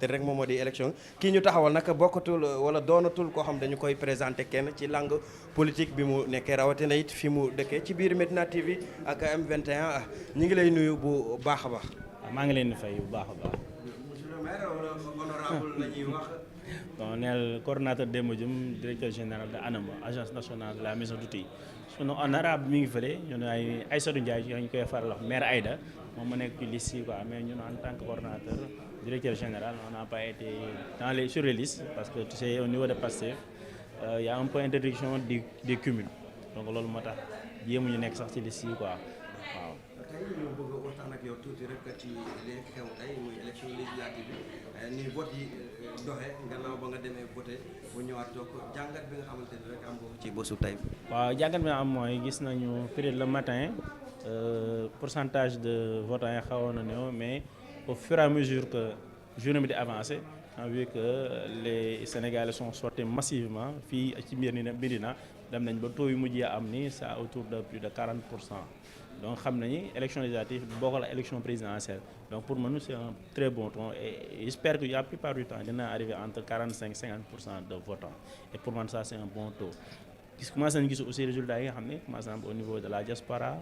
te rek moom moo di élection kii ñu taxawal nag bokkatul wala doonatul koo xam dañu koy présenté kenn ci langue politique bi mu nekkee rawatina it fi mu dëkkee ci biir Medina TV ak M21 ñu ngi lay nuyu bu baax a baax. maa ngi leen di fay bu baax a baax. monsieur le maire wala honorable la ñuy wax. bon neel coordonnateur Demba Dioum directeur général de ANAMO agence nationale de la maison d'outils sunu honorable mi ngi fële ñun ay Aïssatou Ndiaye ñu koy faral wax maire Aïda moom mu nekk ci liste yi quoi mais ñun en tant que coordonnateur directeur général on n'a pas été sur les listes parce que tu sais au niveau de Pastef y a un point d'interdiction des cumuls donc loolu moo tax jéemuñu nekk sax ci liste yi quoi waaw. tey ñu bëgg a waxtaan ak yow tuuti rek ci li xew tey muy élection législative bi ni vote yi doxee gannaaw ba nga demee voté bu ñëwaat toog jàngat bi nga xamante ni rek am nga ci bésu tey. waaw jàngat bi am mooy gis nañu peut-être le matin pourcentage de votants yi xawoon na néew mais au fur et à mesure que journée bi di avancé on a vu que les Sénégalais sont sortis massivement fii ci Médina dem nañ ba taux yu mujjee am ni ça autour de plus de 40%. donc xam nañu élection législative bokkal ak élection présidentielle donc pour moi c'est un très bon ton et j'espère que la plupart du temps dina arriver entre 45-50% de votants et pour moi ça c'est un bon taux. Commencé nañu gis aussi résultats yi nga xam ne commencé na au niveau de la diaspora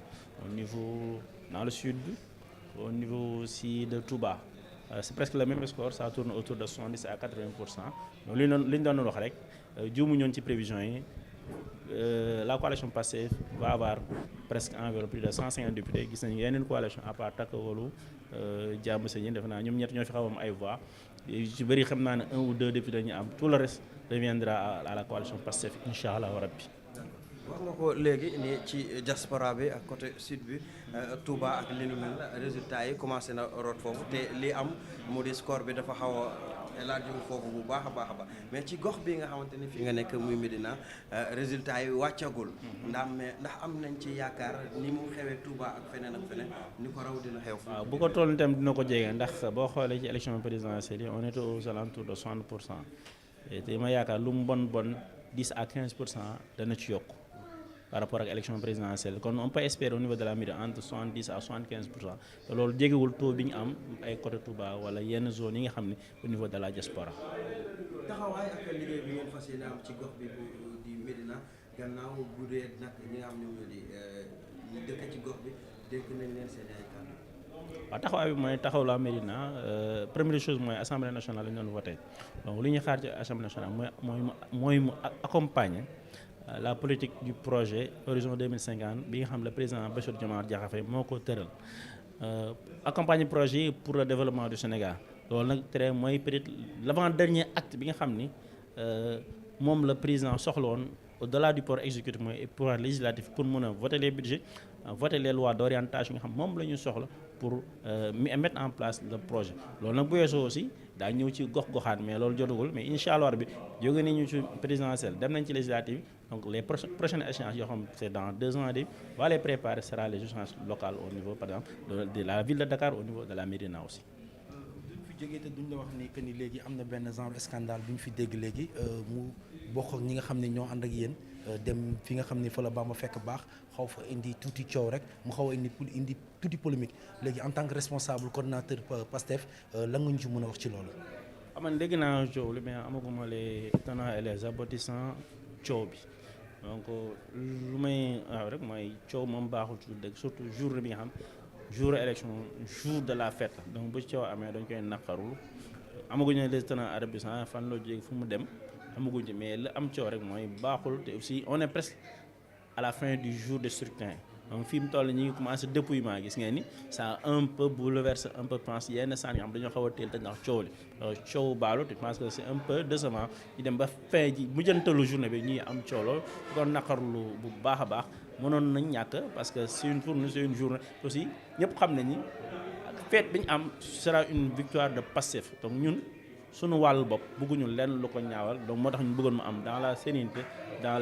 au niveau dans le sud au niveau aussi de Touba c'est presque le même score ça tourne autour de 70 à 80%. donc li ñu doon wax rek juumu ñoon ci prévision yi. La coalition Pastef va avoir presque environ plus de 150 députés gis nañu yeneen coalition à part Takawalou Jàmm Sa Ñi defe naa ñoom ñett ñoo fi xaw am ay voix ci bëri xam naa ne 1 ou 2 députés ñu am tout le reste reviendra à la coalition Pastef incha allah rabbi. wax nga ko léegi ni ci diaspora bi ak côté sud bi Touba ak li nu mel résultats yi commencé na root foofu te li am mu di score bi dafa xaw a élargi foofu bu baax a baax mais ci gox bi nga xamante ni fi nga nekk muy Médina résultats yi wàccagul. ndax am nañ ci yaakaar ni mu xewee Touba ak feneen ni ko raw dina xew. waaw bu ko toll itam dina ko jege ndax boo xoolee ci élection présidentielle yi on était aux alentours de 60%. te ma yaakaar lu mu bon 10 à 15% dana ci yokk. Par rapport ak élection présidentielle kon on peut espérer au niveau de la Médina entre 70 à 75% te loolu jegewul taux bi ñu am ay côté Touba wala yenn zone yi nga xam ne au niveau de la diaspora. taxawaay ak liggéey bi ngeen fas yéene am ci gox bi di Médina gannaaw bu dee nag ñi nga xam ñoom ñoo di ñu dëkk ci gox bi dégg nañ leen seen ay kàddu. waaw taxawaay bi mooy taxaw la Médina première chose mooy assemblée nationale la ñu doon voté donc li ñuy xaar ci assemblée nationale mooy mu accompagner. La politique du projet Horizon 2050 bi nga xam le président Bassirou Diomaye Diakhar Faye moo ko tëral accompagner projet yi pour le développement du Sénégal loolu nag très mooy peut-être l'avant-dernier acte bi nga xam ni moom la président soxla woon au-delà du pouvoir exécutif mooy pouvoir législatif pour mën a voter les budgets voter les lois d'orientation nga xam moom la ñu soxla pour mettre en place le projet loolu nag bu weesoo aussi daa ñëw ci gox-goxaan mais loolu jotagul mais incha allah bi jóge nañu ci présidentielle dem nañ ci législative donc les prochaines échéances yoo xam c'est dans 2 ans de va les préparer sera les échéances locales au niveau par exemple de la ville de Dakar au niveau de la Médina aussi. duñ fi jógee te duñ la wax ni que ni léegi am na benn genre scandale bu ñu fi dégg léegi mu bokk ak ñi nga xam ne ñoo ànd ak yéen dem fi nga xam ne fa la Bamba fekk baax xaw fa indi tuuti coow rek mu xaw a indi tuuti polémique léegi en tant que responsable coordinateur Pastef lan nga ñu ci mën a wax ci loolu. xam nga dégg naa coow li mais amaguma les tenants et les aboutissants coow bi donc lu may wax rek mooy coow moom baaxul ci dëgg surtout jour bi nga xam jour élection jour de la fête donc bu coow amee dañ koy naqarul amaguñu les tenants et aboutissants fan la jógee fu mu dem amaguñ ci mais la am coow rek mooy baaxul te aussi on est presque à la fin du jour de scrutin donc fi mu toll ñu ngi commencé dépouillement gis ngeen ni ça un peu bouleversé un peu pense yenn sànq yoo xam dañoo xaw a teel te ndax coow li coow baalu te je pense que c'est un peu décevant ñu dem ba fin ji mujjantalu journée bi ñuy am coow lool doon naqarlu bu baax a baax mënoon nañ ñàkk parce que c'est une journée aussi ñëpp xam nañ ni fête bi ñu am sera une victoire de Pastef donc ñun suñu wàllu bopp bëgguñu lenn lu ko ñaawal donc moo tax ñu bëggoon mu am dans la sérénité dans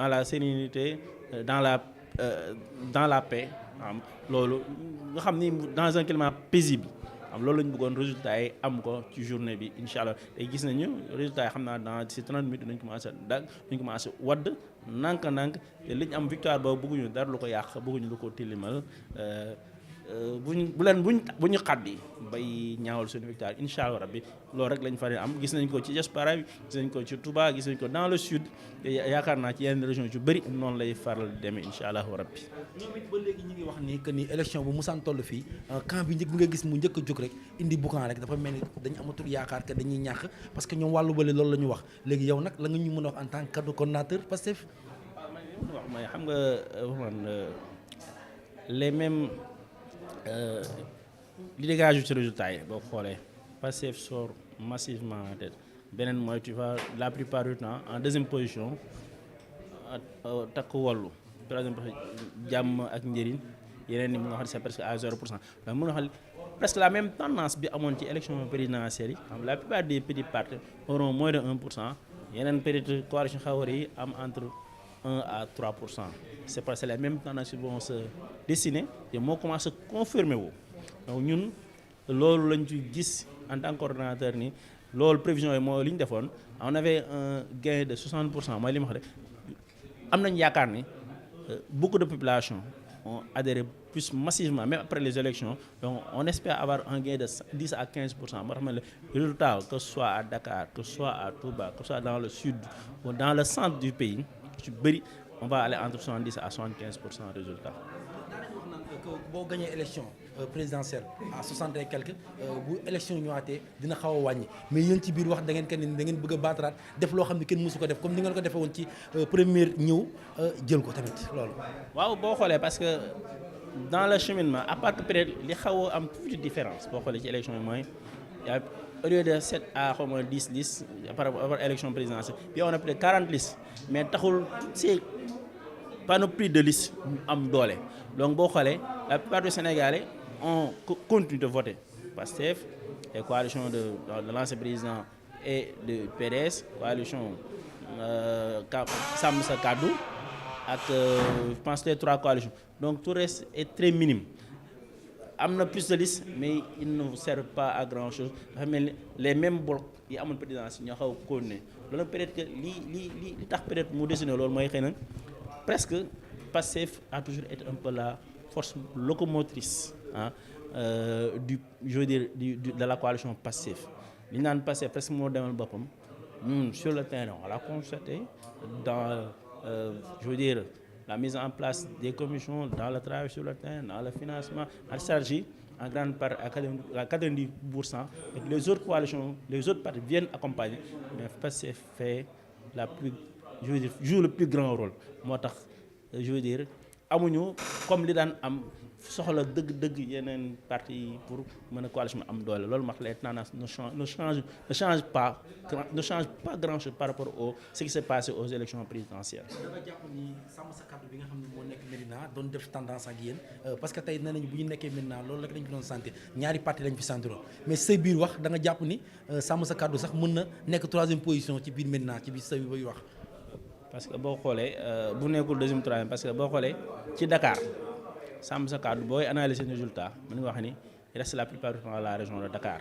la sérénité dans la paix am loolu nga xam ni dans un climat paisible am loolu la ñu bëggoon résultat yi am ko ci journée bi incha allah tey gis nañu résultat yi xam naa dans ces 30 minutes dañu commencé wadd nànk-nànk te li ñu am victoire boobu bëgguñu dara lu ko yàq bëgguñu lu ko tilimal bu ñu xaddi bay ñaawal suñu victoire incha allah rabbi loolu rek lañ fa am gis nañ ko ci diaspora bi gis nañ ko ci Touba gis nañ ko dans le sud yaakaar naa ci yenn région yu bëri noonu lay faral demee incha allah rabbi. ñoom it ba léegi ñu ngi wax ni que ni élection bu musaan toll fii camp bi njëkk bi nga gis mu njëkk a jóg rek indi boucan rek dafa mel ni dañu amatul yaakaar que dañuy ñàkk parce que ñoom wàllu bële loolu la ñu wax léegi yow nag la nga ñu mën a wax en tant que coordonnateur Pastef. wax mooy xam nga man les mêmes li dégage ci résultat yi boo xoolee Pastef sort massivement en tête beneen mooy tu vois la plupart du temps en deuxième position takk Wallu troisième position jàmm ak njëriñ yeneen ni mu nga xam ne c'est presque à 0%. donc mun nga xam presque la même tendance bi amoon ci élection présidentielle yi xam la plupart des petits partis auront moins de 1%, yeneen petite coalition xawari yi am entre 1 à 3%. C'est parce que les mêmes tendances vont se dessiner et moo commencé à confirmer wu donc ñun loolu lañ ci gis en tant que coordonnateur ni loolu prévision yi moo li ñu defoon on avait un gain de 60%. mooy li ma wax rek am nañ yaakaar ni beaucoup de populations ont adhéré plus massivement même après les élections, donc on espère avoir un gain de 10 à 15%. moo tax ma le résultat que ce soit à Dakar, que ce soit à Touba, que ce soit dans le sud ou dans le centre du pays ci bëri on va aller entre 70 à 75% de résultats. boo gagné élection présidentielle à 60 et quelques bu élection ñëwaatee dina xaw a wàññi mais yéen ci biir wax da ngeen kenn da ngeen bëgg a baataraat def loo xam ne kenn mësu ko def comme ni ngeen ko defee woon ci première ñëw jël ko tamit loolu. waaw boo xoolee parce que dans le cheminement à part que peut-être li xaw a am tuuti différence boo xoolee ci élection yi mooy yaa au lieu de 7 à xaw ma 10 listes par rapport à élection présidentielle bi on a plus de 40 listes mais taxul c'est panoplie de listes am doole donc boo xoolee la plupart des Sénégalais on continue de voter Pastef et coalition de l'ancien président et de PDS coalition Sàmm Sa Kàddu ak je pense les 3 coalitions donc tout reste est très minime am na plus de listes mais ils ne servent pas à grand chose dafa mel ni les mêmes blocs yi amoon présidence ñoo xaw a continuer loolu peut-être que li tax peut-être mu dessiné loolu mooy xëy na presque Pastef a toujours été un peu la force locomotrice je veux dire de la coalition Pastef li ñu naan Pastef presque moo demal boppam sur le terrain on l'a constaté dans je veux dire la mise en place des commissions dans le travail sur le terrain dans le financement en stratégie en grande part à 90%. Et les autres coalitions les autres partis viennent accompagner mais Pastef fait la plus je veux dire joue le plus grand rôle moo tax je veux dire amuñu comme li daan am soxla dëgg yeneen parti yi pour mën a coalition am doole loolu moo tax les tendances ne change pas grand chose par rapport au ce qui s'est passé aux élections présidentielles. dafa jàpp ni Sàmm Sa Kàddu bi nga xam ne moo nekk Médina doon def tendance ak yéen parce que tey nee nañu bu ñu nekkee Médina loolu rek lañ fi doon sentir ñaari parti lañ fi sentir mais say biir wax da nga jàpp ni Sàmm Sa Kàddu sax mën na nekk 3e position ci biir Médina ci biir say bay wax. parce que boo xoolee bu nekkul 2e 3e parce que boo xoolee ci Dakar Sàmm Sa Kàddu booy analyser les résultats mën nga wax ni il reste la plupart du temps dans la région de Dakar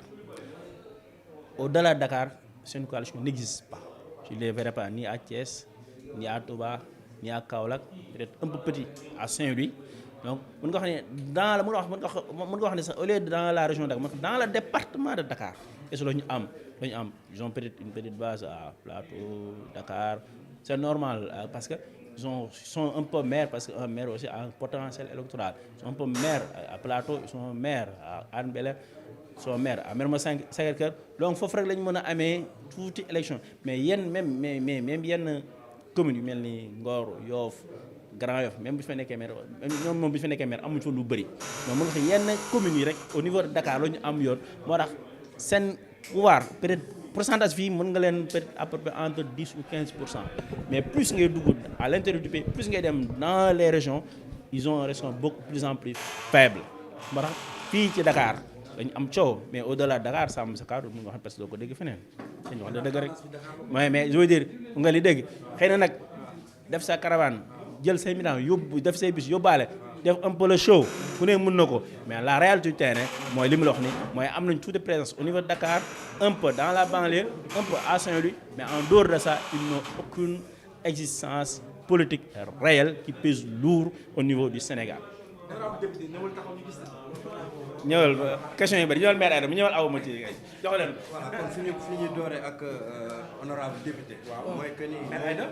au-delà de Dakar cette coalition n'existe pas je ne les verrai pas ni à Thiès ni à Touba ni à Kaolack peut-être un peu petit à Saint-Louis donc mën nga wax ne dans la mën nga wax ne sax au lieu de dans la région de Dakar dans le département de Dakar est-ce que ñu am ils ont peut-être une petite base à Plateau Dakar c'est normal parce que ils sont un peu maires parce qu'un maire aussi a un potentiel électoral ils sont un peu maires à Plateau ils sont maires à Hann Bel-Air ils sont maires à Mermoz Sacré-Cœur donc foofu rek lañ mën a amee tuuti élection mais yenn même yenn communes yu mel ni Ngor Yoff Grand Yoff même bu fa nekkee maire ñoom moom bu fa nekkee maire amuñu fa lu bëri donc mën nga xam yenn communes yi rek au niveau de Dakar la ñu am yoon moo tax seen pouvoir peut-être pourcentage fii mën nga leen peut-être à peu près entre 10 ou 15%, mais plus ngay dugg à l'intérieur du pays plus ngay dem dans les régions ils ont un raison beaucoup plus en plus faible moo tax fii ci Dakar dañu am coow mais au-delà de Dakar Sàmm Sa Kàddu mun nga xam parce que doo ko dégg feneen dañu wax dëgg rek mais je veux dire nga li dégg xëy na nag def sa caravane jël say militants yóbbu def say bis yóbbaale def un peu le show ku ne mën na ko mais la réalité du terrain mooy li mu la wax ni mooy am nañ toute présence au niveau de Dakar un peu dans la banlieue un peu à Saint-Louis mais en dehors de ça ils n'ont aucune existence politique réelle qui pèse lourd au niveau du Sénégal. ñëwal question yi bari ñëwal maire Aïda mu ñëwal aw ma ci kay jox leen ko. voilà kon fi ñu dooree ak honorable député. waaw mooy que ni. maire Aïda